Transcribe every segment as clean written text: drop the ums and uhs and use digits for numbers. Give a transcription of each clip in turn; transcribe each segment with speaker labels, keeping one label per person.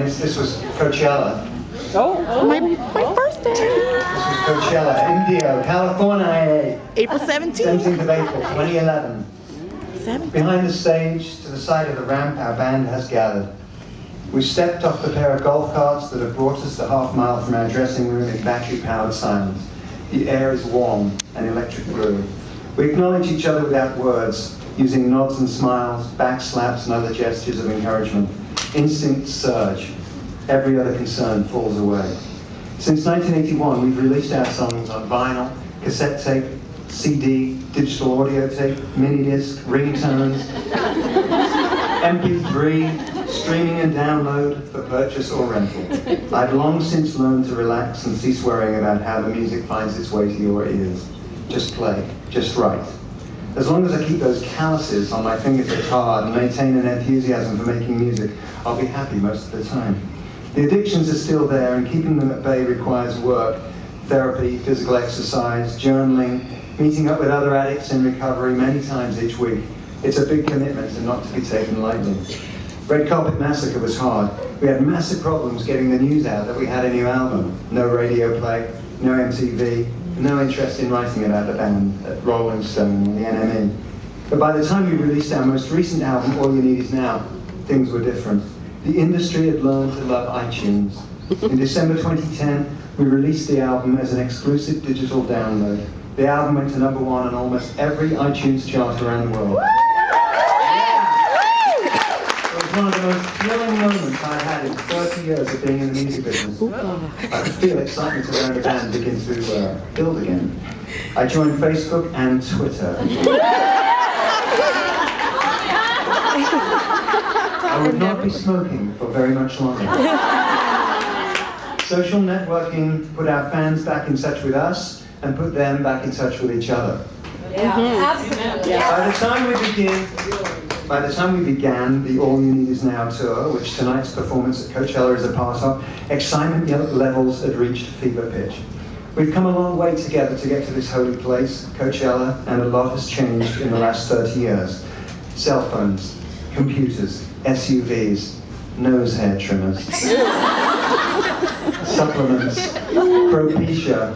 Speaker 1: This was Coachella.
Speaker 2: My birthday.
Speaker 1: This was Coachella, Indio, California.
Speaker 2: April 17th.
Speaker 1: 17th of April, 2011.
Speaker 2: 7th.
Speaker 1: Behind the stage, to the side of the ramp, our band has gathered. We stepped off the pair of golf carts that have brought us the half-mile from our dressing room in battery-powered silence. The air is warm and electric blue. We acknowledge each other without words, using nods and smiles, back slaps and other gestures of encouragement. Instincts surge. Every other concern falls away. Since 1981, we've released our songs on vinyl, cassette tape, CD, digital audio tape, mini disc, ringtones, MP3, streaming and download for purchase or rental. I've long since learned to relax and cease worrying about how the music finds its way to your ears. Just play, just write. As long as I keep those calluses on my fingertips hard and maintain an enthusiasm for making music, I'll be happy most of the time. The addictions are still there, and keeping them at bay requires work, therapy, physical exercise, journaling, meeting up with other addicts in recovery many times each week. It's a big commitment and not to be taken lightly. Red Carpet Massacre was hard. We had massive problems getting the news out that we had a new album. No radio play, no MTV, no interest in writing about the band at Rolling Stone or the NME. But by the time we released our most recent album, All You Need Is Now, things were different. The industry had learned to love iTunes. In December 2010, we released the album as an exclusive digital download. The album went to #1 on almost every iTunes chart around the world. It was one of the most thrilling moments I've had in 30 years of being in the music business. I could feel excitement around the band begin to build again. I joined Facebook and Twitter. I would not be smoking for very much longer. Social networking put our fans back in touch with us and put them back in touch with each other.
Speaker 3: Absolutely.
Speaker 1: By the time we began the All You Need Is Now tour, which tonight's performance at Coachella is a part of, excitement levels had reached fever pitch. We've come a long way together to get to this holy place, Coachella, and a lot has changed in the last 30 years. Cell phones, computers, SUVs, nose hair trimmers, supplements, Propecia,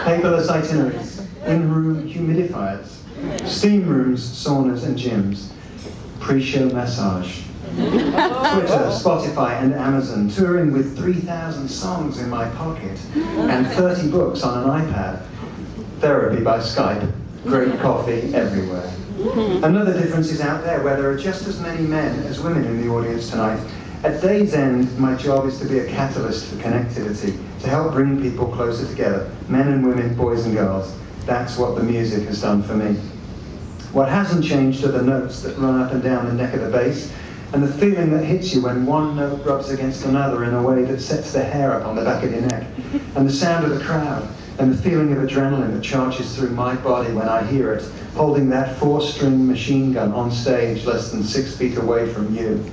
Speaker 1: paperless itineraries, in-room humidifiers, steam rooms, saunas and gyms, pre-show massage, Twitter, Spotify and Amazon, touring with 3,000 songs in my pocket and 30 books on an iPad, therapy by Skype, great coffee everywhere. Another difference is out there, where there are just as many men as women in the audience tonight. At day's end, my job is to be a catalyst for connectivity, to help bring people closer together, men and women, boys and girls. That's what the music has done for me. What hasn't changed are the notes that run up and down the neck of the bass, and the feeling that hits you when one note rubs against another in a way that sets the hair up on the back of your neck, and the sound of the crowd, and the feeling of adrenaline that charges through my body when I hear it, holding that 4-string machine gun on stage less than 6 feet away from you.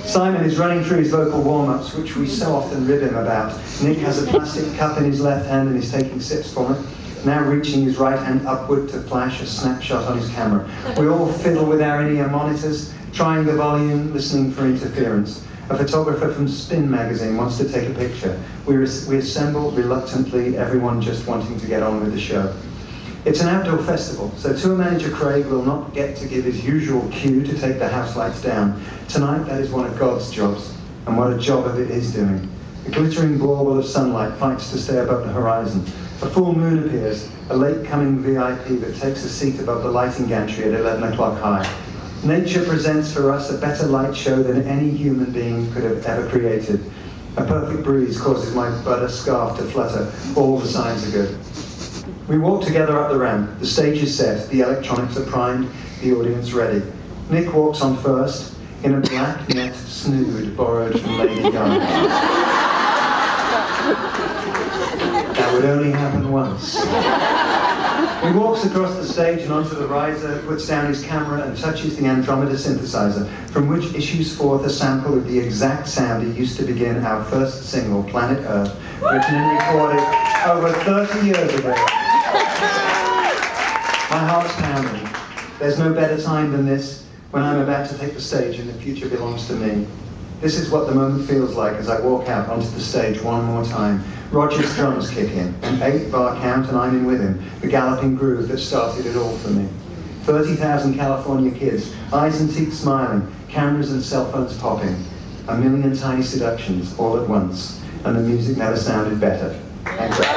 Speaker 1: Simon is running through his vocal warm-ups, which we so often rib him about. Nick has a plastic cup in his left hand and is taking sips from it, now reaching his right hand upward to flash a snapshot on his camera. We all fiddle with our in-ear monitors, trying the volume, listening for interference. A photographer from Spin magazine wants to take a picture. We assemble reluctantly, everyone just wanting to get on with the show. It's an outdoor festival, so tour manager Craig will not get to give his usual cue to take the house lights down. Tonight, that is one of God's jobs, and what a job of it is doing. A glittering bauble of sunlight fights to stay above the horizon. A full moon appears, a late-coming VIP that takes a seat above the lighting gantry at 11 o'clock high. Nature presents for us a better light show than any human being could have ever created. A perfect breeze causes my butter scarf to flutter. All the signs are good. We walk together up the ramp. The stage is set, the electronics are primed, the audience ready. Nick walks on first, in a black net snood borrowed from Lady Gaga. That would only happen once. He walks across the stage and onto the riser, puts down his camera and touches the Andromeda synthesizer, from which issues forth a sample of the exact sound it used to begin our first single, Planet Earth, written and recorded over 30 years ago. My heart's pounding. There's no better time than this, when I'm about to take the stage and the future belongs to me. This is what the moment feels like as I walk out onto the stage one more time. Roger's drums kick in, an 8-bar count and I'm in with him, the galloping groove that started it all for me. 30,000 California kids, eyes and teeth smiling, cameras and cell phones popping. A million tiny seductions all at once, and the music never sounded better. Thank you.